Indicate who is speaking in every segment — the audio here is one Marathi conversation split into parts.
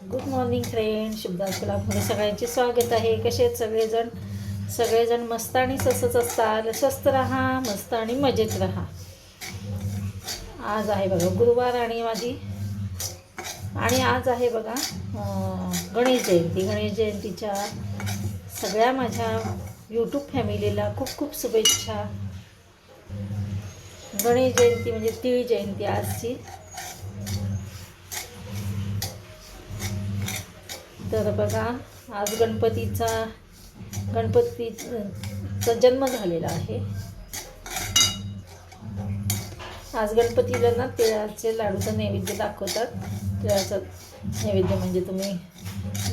Speaker 1: गुड मॉर्निंग फ्रेंड, शुभदास गुलाबमध्ये सगळ्यांचे स्वागत आहे. कसे आहेत सगळेजण मस्त आणि स्वस्तच असतात. स्वस्त राहा, मस्त आणि मजेत राहा. आज आहे बघा गुरुवार आणि आज आहे बघा गणेश जयंती. गणेश जयंतीच्या सगळ्या माझ्या यूट्यूब फॅमिलीला खूप खूप शुभेच्छा. गणेश जयंती म्हणजे तीळ जयंती आजची. तर बघा आज गणपतीचा जन्म झालेला आहे. आज गणपतीला ना तिळाचे लाडूचा नैवेद्य दाखवतात. तिळाचा नैवेद्य म्हणजे तुम्ही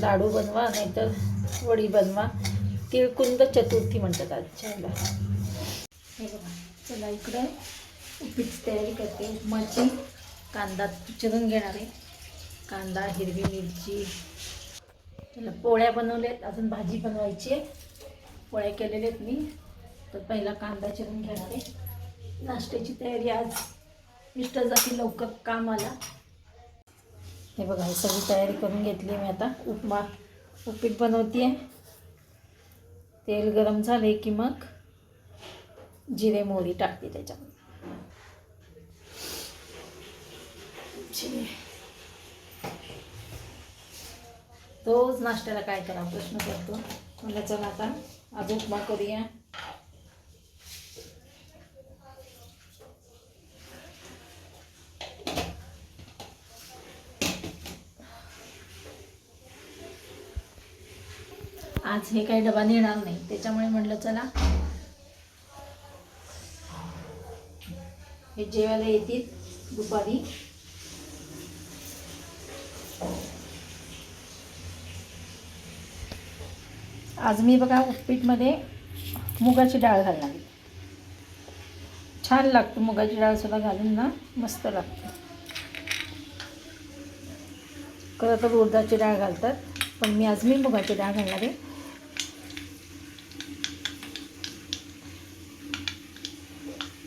Speaker 1: लाडू बनवा नाहीतर वडी बनवा. तिळकुंद चतुर्थी म्हणतात आजच्या याला. हे बघा, चला इकडे उपीटची तयारी करते. उपमाची कांदा चिरून घेणार आहे. कांदा, हिरवी मिरची, त्याला पोळ्या बनवल्यात. अजून भाजी बनवायची आहे. पोळ्या केलेल्या आहेत मी. तर पहिला कांदा चिरून घेणार आहे. नाश्त्याची तयारी. आज मिस्टर जातील लवकर कामाला. हे बघा, ही सगळी तयारी करून घेतली मी. आता उपीट बनवते आहे. तेल गरम झाले की मग जिरे मोहरी टाकते त्याच्यामध्ये. रोज नाश्त्याला काय करा प्रश्न करतो. मला चला आता आज उपमा करूया. आज हे काही डबा नेणार नाही, त्याच्यामुळे म्हटलं चला हे जेवायला येतील दुपारी. आज मी बघा उपीटमध्ये मुगाची डाळ घालणार. छान लागतं मुगाची डाळ सुद्धा घालून ना, मस्त लागतं. खरं तर उडदाची डाळ घालतात, पण मी मुगाची डाळ घालणार आहे.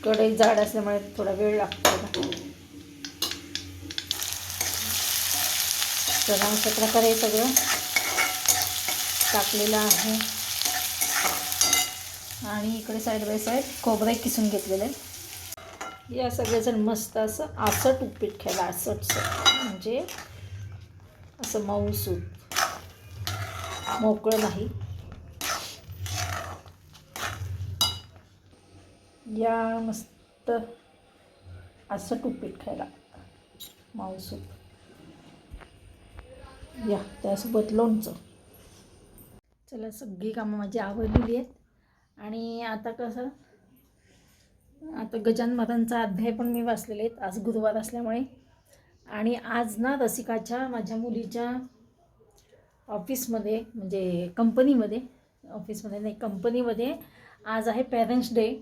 Speaker 1: कढई जाड असल्यामुळे थोडा वेळ लागतो. तर अशा प्रकारे सगळं टाकलेलं आहे. आणि इकडे साईड बाय साईड खोबरं किसून घेतलेलं आहे. या सगळेजण मस्त असं आसट उपीट खायला. आसटचं म्हणजे असं मऊसूत, मोकळं नाही. या मस्त आसट उपीट खायला मऊसूत. या त्यासोबत लोणचं. चला, सगळी कामं माझी आवडलेली आहेत. आणि आता गजानन महाराजांचा अध्याय पण मी वाचलेले आहेत आज गुरुवार असल्यामुळे. आणि आज ना रसिकाच्या, माझ्या मुलीच्या ऑफिसमध्ये, म्हणजे कंपनीमध्ये आज आहे पेरेंट्स डे.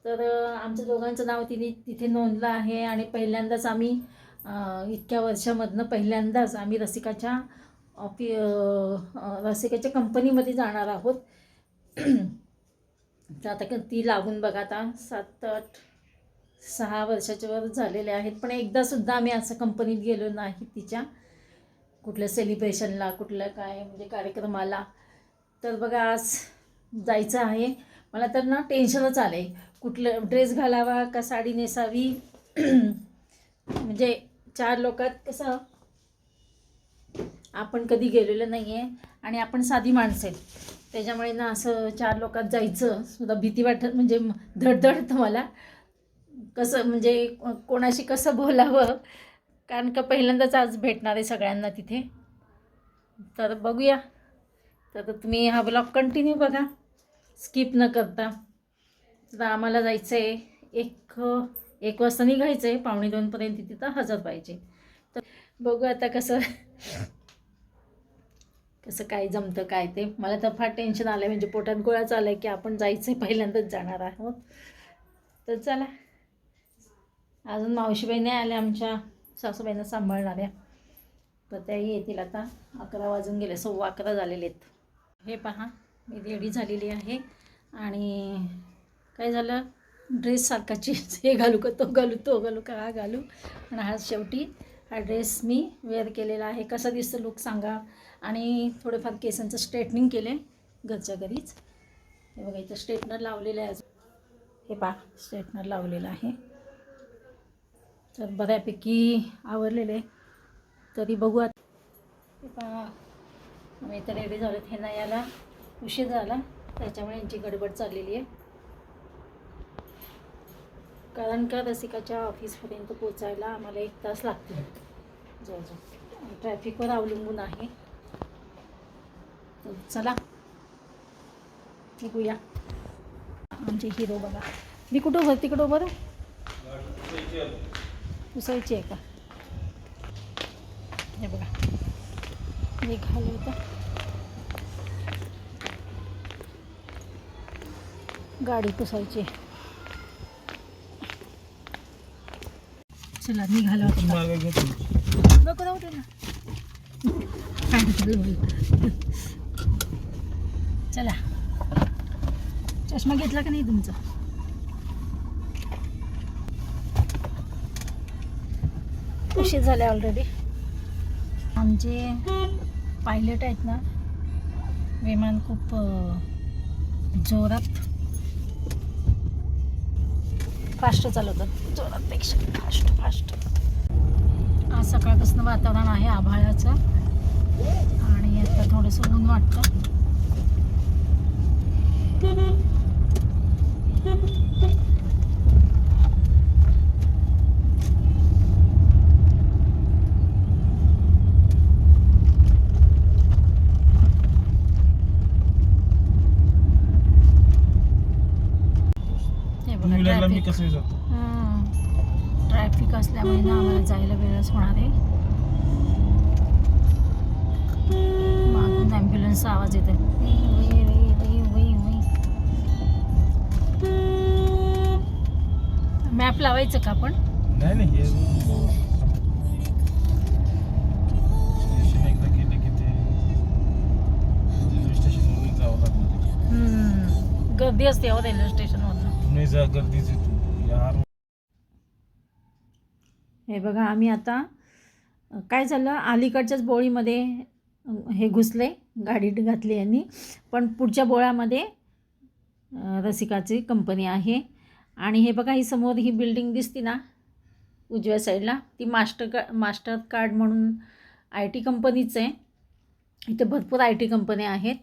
Speaker 1: तर आमच्या दोघांचं नाव तिथे नोंदलं आहे. आणि पहिल्यांदाच आम्ही इतक्या वर्षामधनं पहिल्यांदाच आम्ही रसिकाच्या कंपनीमध्ये जाणार आहोत. तर आता ती लागून बघा आता 6 वर्षाच्या वर झालेले आहेत. पण एकदासुद्धा आम्ही असं कंपनीत गेलो नाही तिच्या, कुठल्या सेलिब्रेशनला, कुठल्या काय म्हणजे कार्यक्रमाला. तर बघा आज जायचं आहे. मला तर ना टेन्शनच आलं आहे, कुठलं ड्रेस घालावा का साडी नेसावी. म्हणजे 4 लोकात कसं आपण कधी गेलेलं नाही आहे आणि आपण साधी माणसं आहेत. त्याच्यामुळे ना असं 4 लोकात जायचं सुद्धा भीती वाटत, म्हणजे धडधडतं मला. कसं म्हणजे कोणाशी कसं बोलावं, कारण का पहिल्यांदाच आज भेटणार आहे सगळ्यांना तिथे. तर बघूया. तर तुम्ही हा ब्लॉग कंटिन्यू बघा, स्किप न करता. तर आम्हाला जायचं आहे. एक वाजता निघायचं आहे. 1:45 तिथं हजर पाहिजे. तर बघू आता कसं काय जमतं काय ते. मला तर फार टेन्शन आलं आहे, म्हणजे पोटात गोळा चालला आहे की आपण जायचं आहे, पहिल्यांदाच जाणार आहोत. तर चला, अजून मावशीबाई नाही आल्या, आमच्या सासूबाईंना सांभाळणाऱ्या. तर त्याही येतील आता. 11 वाजून गेले, 11:15 झालेले आहेत. हे पहा, मी रेडी झालेली आहे. आणि काय झालं, ड्रेस सारखाची हे घालू का तो घालू, तो घालू का हा घालू. आणि हा शेवटी हा ड्रेस मी वेअर केलेला आहे. कसा दिसतं लुक सांगा. आणि थोडेफार केसांचं स्ट्रेटनिंग केले घरच्या घरीच. हे बघा इथं स्ट्रेटनर लावलेलं आहे. हे पहा स्ट्रेटनर लावलेलं आहे. तर बऱ्यापैकी आवरलेलं आहे. तरी बघू आता. हे पहा आम्ही इथं रेडी झालो. हे ना याला उशीर झाला त्याच्यामुळे यांची गडबड चाललेली आहे. कारण का रसिकाच्या ऑफिसपर्यंत पोचायला आम्हाला 1 तास लागतो जवळजवळ. ट्रॅफिकवर अवलंबून आहे. तर चला निघूया. आमचे हिरो बघा. मी कुठं उभं तिकडं उभं पुसायची आहे का. हे बघा मी घालू होतं. गाडी पुसायची. चला निघालो नको जाऊ दे ना. चला चष्मा घेतला का नाही तुमचा. उशीर झाले ऑलरेडी. आमचे पायलट आहेत ना विमान खूप जोरात फास्ट चालवतात. जोरातपेक्षा फास्ट. आज सकाळपासून वातावरण आहे आभाळाचं आणि आता थोडंसं ऊन वाटतं. ट्रॅफिक असल्यामुळे ना आम्हाला जायला वेळच होणार आहे. मागून ॲम्ब्युलन्सचा आवाज येतो. मॅप लावायचं का आपण.
Speaker 2: नाही
Speaker 1: गर्दी असते हो रेल्वे स्टेशनवर.
Speaker 2: गर्दीच यार.
Speaker 1: हे बघा आम्ही आता काय झालं अलीकडच्याच बोळीमध्ये हे घुसले. गाडी घातली यांनी. पण पुढच्या बोळ्यामध्ये रसिकाची कंपनी आहे. आणि हे बघा ही समोर ही बिल्डिंग दिसती ना उजव्या साईडला ती मास्टर कार्ड म्हणून IT कंपनीच आहे. इथे भरपूर IT कंपन्या आहेत.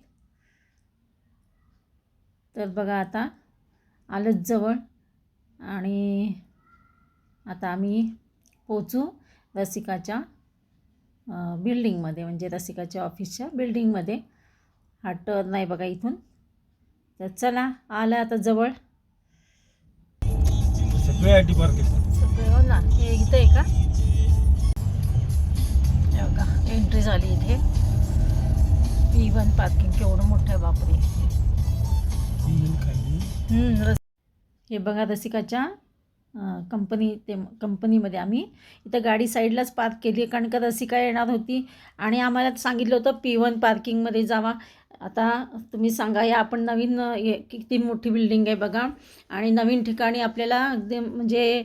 Speaker 1: तर बघा आता आलंच जवळ. आणि आता आम्ही पोचू रसिकाच्या बिल्डिंगमध्ये म्हणजे रसिकाच्या ऑफिसच्या बिल्डिंगमध्ये. हा टर्न आहे बघा इथून. तर चला आलं आता जवळ.
Speaker 2: सगळे IT पार्क आहेत.
Speaker 1: सगळे हो ना. हे इथं आहे का. हे बघा एंट्री झाली इथे. P1 पार्किंग केवढं मोठं आहे बापरे. हे बघा रसिकाच्या कंपनीमध्ये आम्ही इथं गाडी साईडलाच पार्क केली आहे. कारण का रसिका येणार होती आणि आम्हाला सांगितलं होतं P1 पार्किंगमध्ये जावा. आता तुम्ही सांगा या आपण नवीन किती मोठी बिल्डिंग आहे बघा. आणि नवीन ठिकाणी आपल्याला अगदी म्हणजे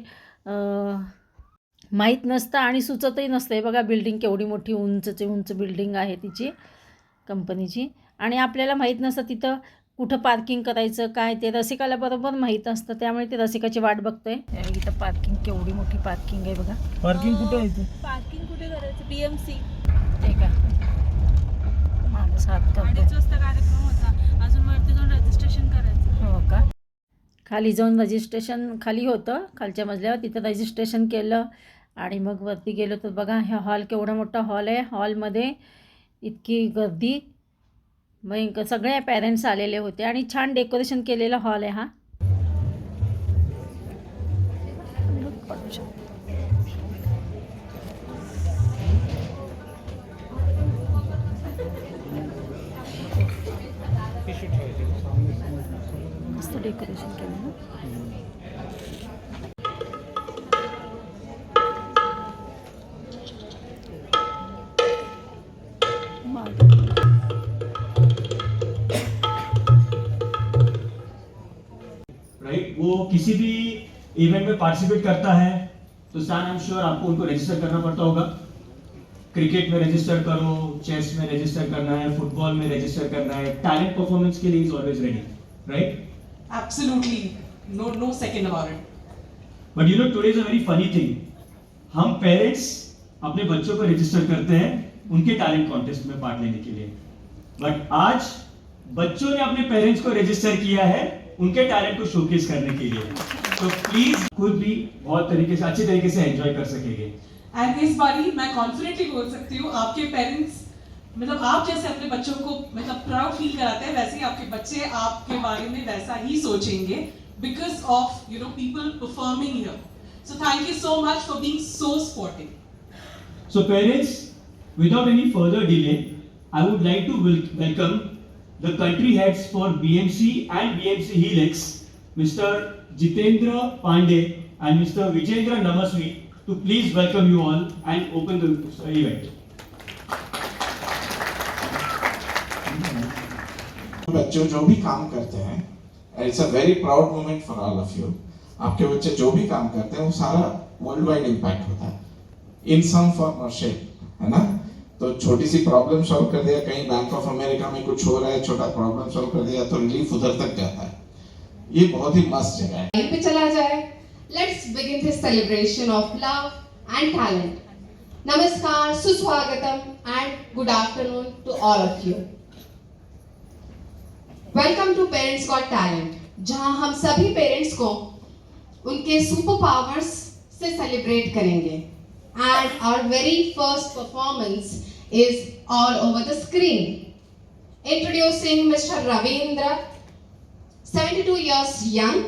Speaker 1: माहीत नसतं आणि सुचतही नसतं. आहे बघा बिल्डिंग केवढी मोठी उंच बिल्डिंग आहे तिची कंपनीची. आणि आपल्याला माहीत नसतं तिथं कुठं पार्किंग करायचं काय ते रसिकाला बरोबर माहीत असतं. त्यामुळे ते रसिकाची वाट बघतोय. इथं पार्किंग केवढी मोठी पार्किंग आहे बघा.
Speaker 2: पार्किंग कुठे आहे.
Speaker 3: पार्किंग कुठे करायचं. BMC.
Speaker 1: ठीक आहे. माझं साथ करतो.
Speaker 3: 2:30 वाजता कार्यक्रम होता. अजून वरती जाऊन रजिस्ट्रेशन करायचं.
Speaker 1: हो का. खाली जाऊन रजिस्ट्रेशन खाली होतं खालच्या मजल्यावर. तिथं रजिस्ट्रेशन केलं आणि मग वरती गेलो तर बघा हा हॉल केवढा मोठा हॉल आहे. हॉलमध्ये इतकी गर्दी. मग सगळे पॅरेंट्स आलेले होते आणि छान डेकोरेशन केलेला हॉल आहे हा. मस्त डेकोरेशन केलं ना.
Speaker 4: राइट वो किसी भी इवेंट में पार्टिसिपेट करता है तो सैन आई एम श्योर आपको उनको रजिस्टर करना पड़ता होगा। क्रिकेट में रजिस्टर करो, चेस में रजिस्टर करना है, फुटबॉल में रजिस्टर करना है, टैलेंट परफॉर्मेंस के लिए is always ready, right?
Speaker 5: Absolutely, no second about it.
Speaker 4: But you know today is a very funny thing, हम पेरेंट्स अपने बच्चों को रजिस्टर करते हैं उनके टैलेंट कॉन्टेस्ट में पार्ट लेने के लिए, बट आज बच्चों ने अपने पेरेंट्स को रजिस्टर किया है उनके टैलेंट को शोकेस करने के लिए। तो प्लीज खुद भी बहुत तरीके से अच्छे तरीके से एंजॉय कर सकेंगे।
Speaker 5: And इस बारी मैं कॉन्फिडेंटली बोल सकती हूँ, आपके पेरेंट्स मतलब आप जैसे अपने बच्चों को मतलब प्राउड फील कराते हैं, वैसे ही आपके बच्चे आपके बारे में वैसा ही सोचेंगे because of people performing here. So thank you so much for being so sporting.
Speaker 4: So parents, without any further delay, I would like to welcome the country heads for BMC and BMC Helix, Mr. Jitendra Pandey and Mr. Vijendra Namaswi, to please welcome you all and open the event.
Speaker 6: बच्चों जो भी काम करते हैं, it's a very proud moment for all of you. आपके बच्चे जो भी काम करते हैं वो सारा वर्ल्ड वाइड इम्पैक्ट होता है इन सम फॉर्म और शेप, है ना? तो छोटी सी प्रॉब्लम सॉल्व कर दिया, कहीं बैंक ऑफ अमेरिका में कुछ हो रहा है, छोटा प्रॉब्लम सॉल्व कर दिया तो रिलीफ उधर तक जाता है। ये बहुत ही मस्त जगह है।
Speaker 7: पे चला जाए। Let's begin this celebration of love and talent. नमस्कार, सुस्वागतम and good afternoon to all of you. Welcome to parents got talent, जहां हम सभी पेरेंट्स को उनके सुपर पावर्स से सेलिब्रेट करेंगे। And our very first performance is all over the screen. Introducing mister Ravindra, 72 years young,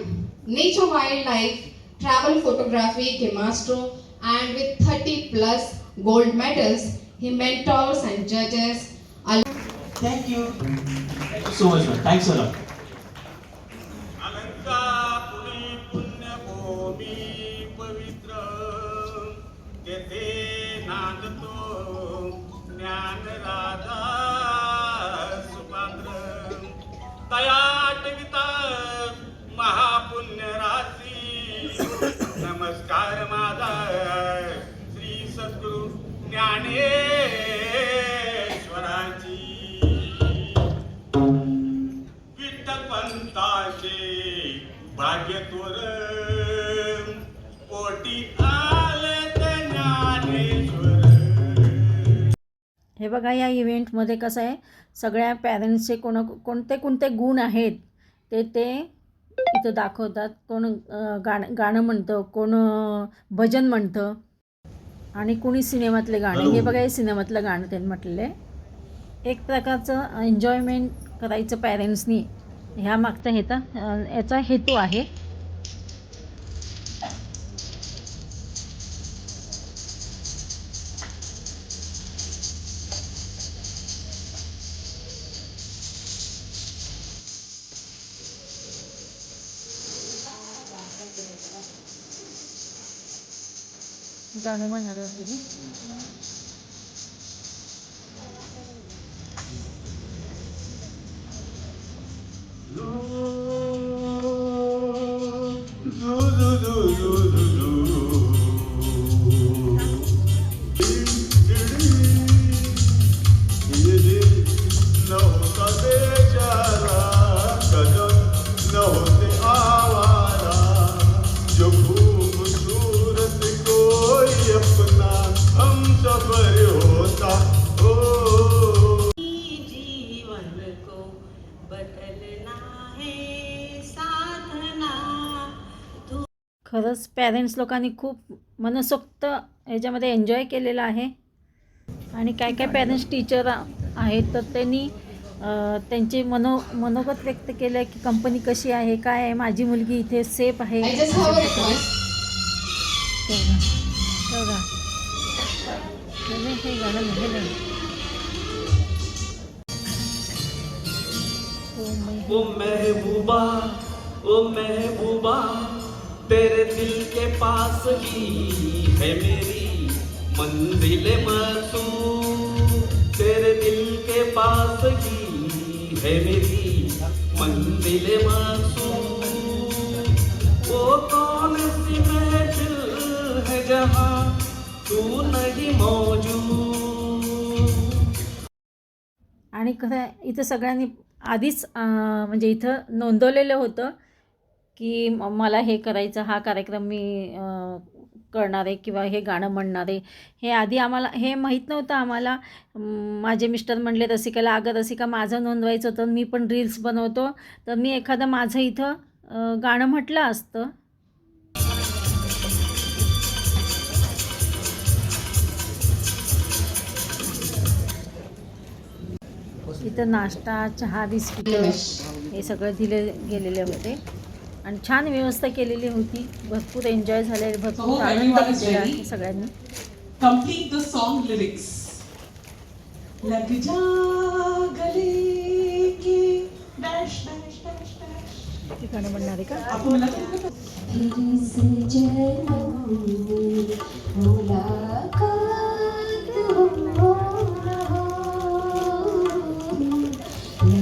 Speaker 7: nature wildlife travel photography के maestro, and with 30 plus gold medals, he mentors and judges.
Speaker 4: Thank you so much, man. Thanks a lot.
Speaker 2: अलंका पुणे पुण्यभूमी पवित्र, तेथे नांदतो ज्ञान राधा सुपात्र, तया टिकता महापुण्य राशी। नमस्कार माझा श्री सद्गुरु ज्ञानेश्वराची। पंताचे भाग्य तोर पोटी आले ज्ञानेश्वर।
Speaker 1: हे बघा, या इव्हेंटमध्ये कसं आहे, सगळ्या पॅरेंट्सचे कोणते गुण आहेत ते इथं दाखवतात. कोण गाणं म्हणतं, कोण भजन म्हणतं आणि कोणी सिनेमातले गाणे. हे बघा, हे सिनेमातलं गाणं त्यांनी म्हटलेलं आहे. एक प्रकारचं एन्जॉयमेंट करायचं पॅरेंट्सनी, ह्या मागचा याचा हेतू आहे. गाणं म्हणाल खरंच पॅरेंट्स लोकांनी खूप मनसोक्त ह्याच्यामध्ये एन्जॉय केलेलं आहे. आणि काय काय पॅरेंट्स टीचर आहेत तर त्यांनी त्यांचे मनोगत व्यक्त केलं आहे की कंपनी कशी आहे, काय आहे, माझी मुलगी इथे सेफ आहे.
Speaker 7: I just have a request.
Speaker 1: हे गाणं नाही.
Speaker 8: ओ महबूबा तेरे दिल के पास ही है मेरी मंजिल मकसूद, तेरे दिल के पास ही है मेरी मंजिल मकसूद। वो कौन सी महफिल है जहां तू नहीं मौजूद.
Speaker 1: आणि खरं इथं सगळ्यांनी आधीच म्हणजे इथं नोंदवलेलं होतं की मला हे करायचं, हा कार्यक्रम मी करणार आहे किंवा हे गाणं म्हणणार आहे. हे आधी आम्हाला हे माहीत नव्हतं आम्हाला. माझे मिस्टर म्हणले रसिकाला, अगं रसिका माझं नोंदवायचं होतं, मी पण रील्स बनवतो, तर मी एखादं माझं इथं गाणं म्हटलं असतं. इथं नाश्ता, चहा, बिस्किटं हे सगळं दिले गेलेले होते आणि छान व्यवस्था केलेली होती. भरपूर एन्जॉय झाले, भरपूर आनंद घेतलेला आहे सगळ्यांनी.
Speaker 5: Complete the song lyrics. लग जा गले के डैश डैश डैश डैश.
Speaker 1: ते गाणं म्हणणार आहे का?
Speaker 5: आपको मिला था?
Speaker 7: Thank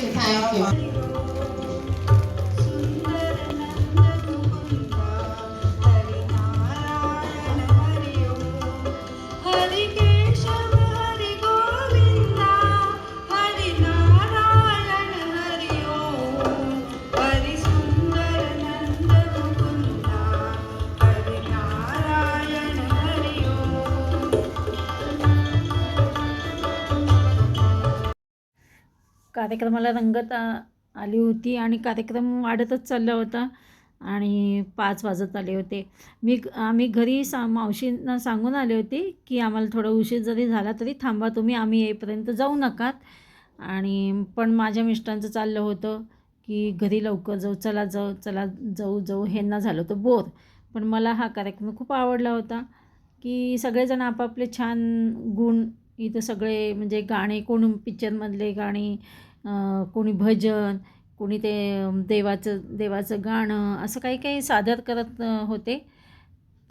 Speaker 7: you.
Speaker 1: कार्यक्रमाला रंगत आली होती आणि कार्यक्रम वाढतच चालला होता आणि 5 वाजत आले होते. आम्ही घरी मावशींना सांगून आले होते की आम्हाला थोडा उशीर जरी झाला तरी थांबा तुम्ही, आम्ही येईपर्यंत जाऊ नकात. आणि पण माझ्या मिस्टरांचं चाललं होतं की घरी लवकर जाऊ, चला जाऊ ह्यांना झालं होतं बोर. पण मला हा कार्यक्रम खूप आवडला होता की सगळेजण आपापले छान गुण इथं सगळे, म्हणजे गाणे, कोणी पिक्चरमधले गाणे, कोणी भजन, कोणी ते देवाचं गाणं, असं काही काही सादर करत होते.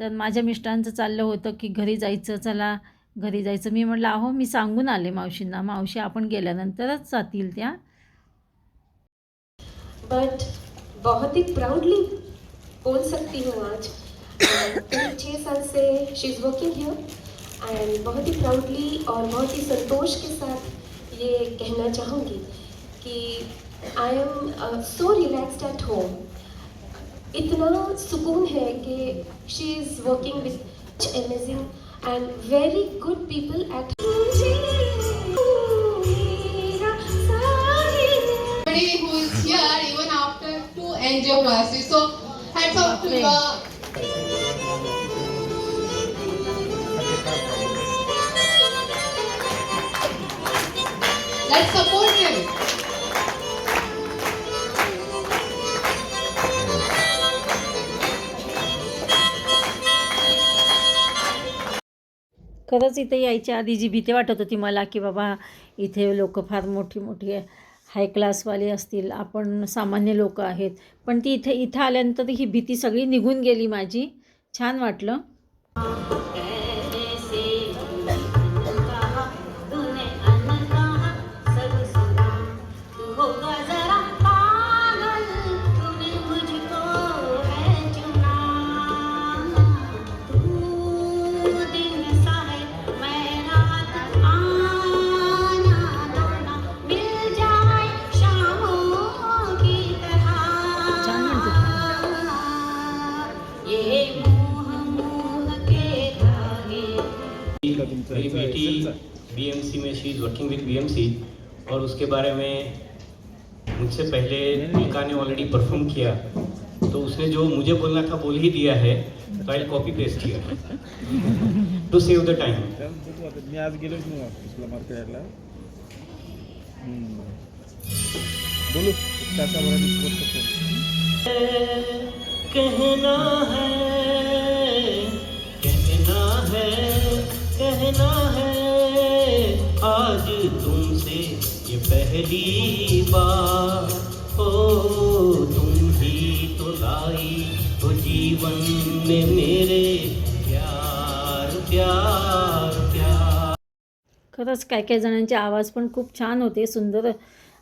Speaker 1: तर माझ्या मिस्टरांचं चाललं होतं की घरी जायचं, चला घरी जायचं. मी म्हटलं अहो मी सांगून आले मावशींना, मावशी आपण गेल्यानंतरच जातील त्या.
Speaker 9: बट बहुत ही प्राउडली बोल सकती हूँ आज 6 साल से शी इज़ वर्किंग हियर एंड बहुत ही प्राउडली और बहुत ही संतोष के साथ ये कहना चाहूँगी कि I am so relaxed at home. इतना सुकून है कि she is working with amazing and very good people at.
Speaker 7: Who is here even after 2 angioplasties. So hats off to you. Let's support him.
Speaker 1: खरंच इथे यायच्या आधी जी भीती वाटत होती मला की बाबा इथे लोक फार मोठी हाय क्लासवाले असतील, आपण सामान्य लोक आहेत, पण ती इथं आल्यानंतर ही भीती सगळी निघून गेली माझी. छान वाटलं.
Speaker 8: मेरी बेटी बीएमसी में शी इज़ वर्किंग विद बीएमसी और उसके बारे में मुझसे पहले मिल्का ने ऑलरेडी परफॉर्म किया, तो उसने जो मुझे बोलना था बोल ही दिया है, तो आई कॉपी पेस्ट किया टू सेव द टाइम.
Speaker 10: मी आज गेलोच नाही ऑफिसला मार्केटला. बोलो
Speaker 8: कहना है आज तुमसे ये पहली बार. हो तुम ही तो लाई हो जीवन में मेरे प्यार प्यार प्यार.
Speaker 1: खरंच काय काय जणांचे आवाज पण खूप छान होते, सुंदर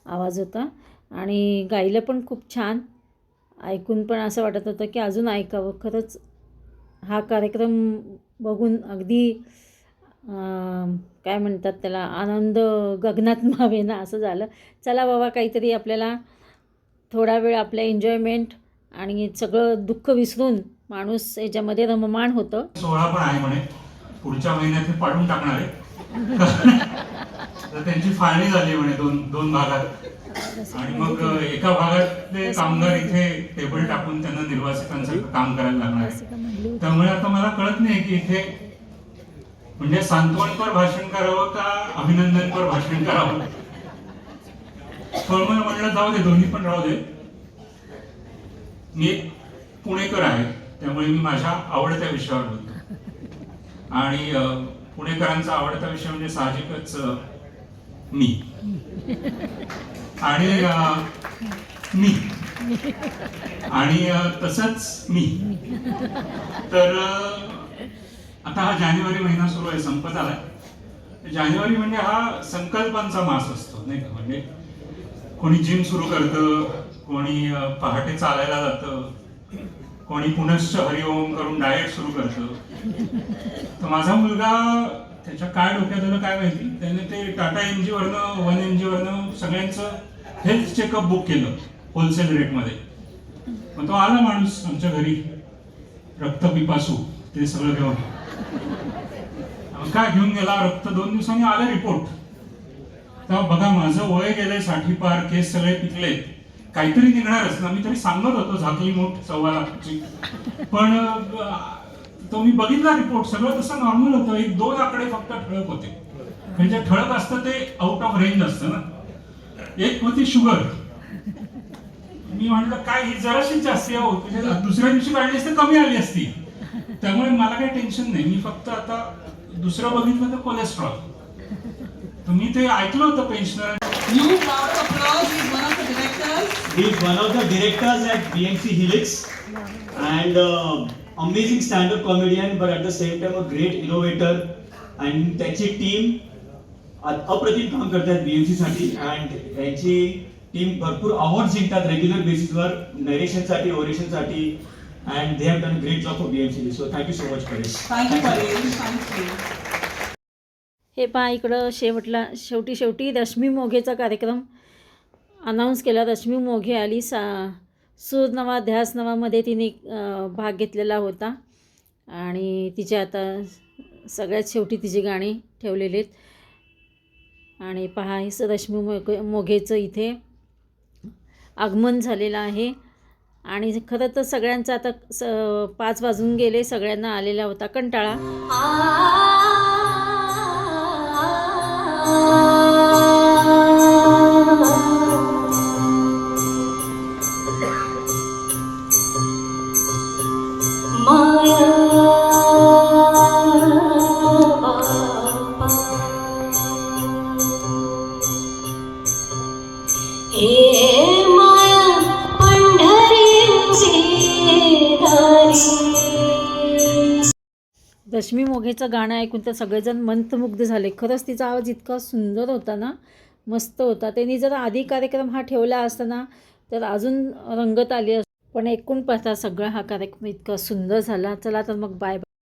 Speaker 1: आवाज होता. आणि गायलं पण खूप छान. ऐकून पण असं वाटत होतं की अजून ऐकावं. खरंच हा कार्यक्रम बघून अगदी काय म्हणतात त्याला, आनंद गगनात मावेना असं झालं. चला बाबा, काहीतरी आपल्याला थोडा वेळ आपल्या एन्जॉयमेंट आणि सगळं दुःख विसरून माणूस याच्यामध्ये रममाण होतं.
Speaker 2: 16 पण आहे म्हणे, पुढच्या महिन्यात ते पाडून टाकणार आहे. तर त्यांची फाळणी झाली म्हणे दोन भागात. आणि मग एका भागातले कामगार इथे टेबल टाकून त्यांना निर्वासितांचं काम करायला लागणार आहे. त्यामुळे आता मला कळत नाही की इथे म्हणजे सांत्वनपर भाषण करावं का अभिनंदनपर भाषण करावं. पण मला म्हणलं जाऊ दे, दोन्ही पण राहू दे. मी एक पुणेकर आहे, त्यामुळे मी माझ्या आवडत्या विषयावर बोलतो. आणि पुणेकरांचा आवडता विषय म्हणजे साहजिकच मी आणि तसंच मी. तर आता हा जानेवारी महिना सुरू आहे, संपत आलाय. जानेवारी म्हणजे हा संकल्पांचा मास असतो, नाही का. म्हणजे कोणी जिम सुरू करतं, कोणी पहाटे चालायला जातं, कोणी पुनश्च हरिओम करून डाएट सुरू करतं. तर माझा मुलगा, त्याच्या काय डोक्यात आलं काय माहिती, त्याने ते टाटा MG वरनं 1 MG वरनं सगळ्यांचं हेल्थ चेकअप बुक केलं होलसेल रेटमध्ये. मग तो आला माणूस आमच्या घरी, रक्तपिपासू ते सगळं घेऊन. काय घेऊन गेला, रक्त 2 दिवसांनी आलं रिपोर्ट. तेव्हा बघा, माझं वय गेलंय 60 पार, केस सगळे पिकलेत, काहीतरी निघणारच ना. मी तरी सांगत होतो झाकली मूठ 1.25 लाखाची. पण तो मी बघितला रिपोर्ट, सगळं तसं नॉर्मल होतं. 1-2 आकडे फक्त ठळक होते. म्हणजे ठळक असतं ते आउट ऑफ रेंज असतं ना. एक होती शुगर. मी म्हटलं काय ही जराशी जास्ती होती, दुसऱ्या दिवशी काढली असते कमी आली असती. त्यामुळे मला काही टेन्शन नाही. मी फक्त आता दुसरं बघितलं तर कोलेस्ट्रॉल. तर मी ते ऐकलं होतं pensioner.
Speaker 5: You round of applause. He is one of the directors.
Speaker 4: He is one of the directors at BMC Helix and amazing stand-up comedian, but at the same time a great innovator. And त्याची टीम अप्रतिम काम करतात BMC साठी. and यांची टीम भरपूर अवॉर्ड जिंकतात रेग्युलर बेसिसवर, नरेशनसाठी, ओरेशनसाठी. and they have done a great job for BMC. So thank you so much, Paresh.
Speaker 5: Thank you, Paresh. Thank you.
Speaker 1: हे पहा, इकडं शेवटी रश्मी मोघेचा कार्यक्रम अनाऊन्स केला. रश्मी मोघे आली. सूर नवा ध्यास नवामध्ये तिने भाग घेतलेला होता आणि तिचे आता सगळ्यात शेवटी तिची गाणी ठेवलेली आहेत. आणि पहा, हे रश्मी मोघेचं इथे आगमन झालेलं आहे. आणि खरं तर सगळ्यांचं आता 5 वाजून गेले, सगळ्यांना आलेला होता कंटाळा. रश्मी मोघेचं गाणं ऐकून तर सगळेजण मंत्रमुग्ध झाले. खरंच तिचा आवाज इतका सुंदर होता ना, मस्त होता. त्यांनी जर आधी कार्यक्रम हा ठेवला असता ना तर अजून रंगत आली असती. पण ऐकून पाहता सगळा हा कार्यक्रम इतका सुंदर झाला. चला तर मग बाय.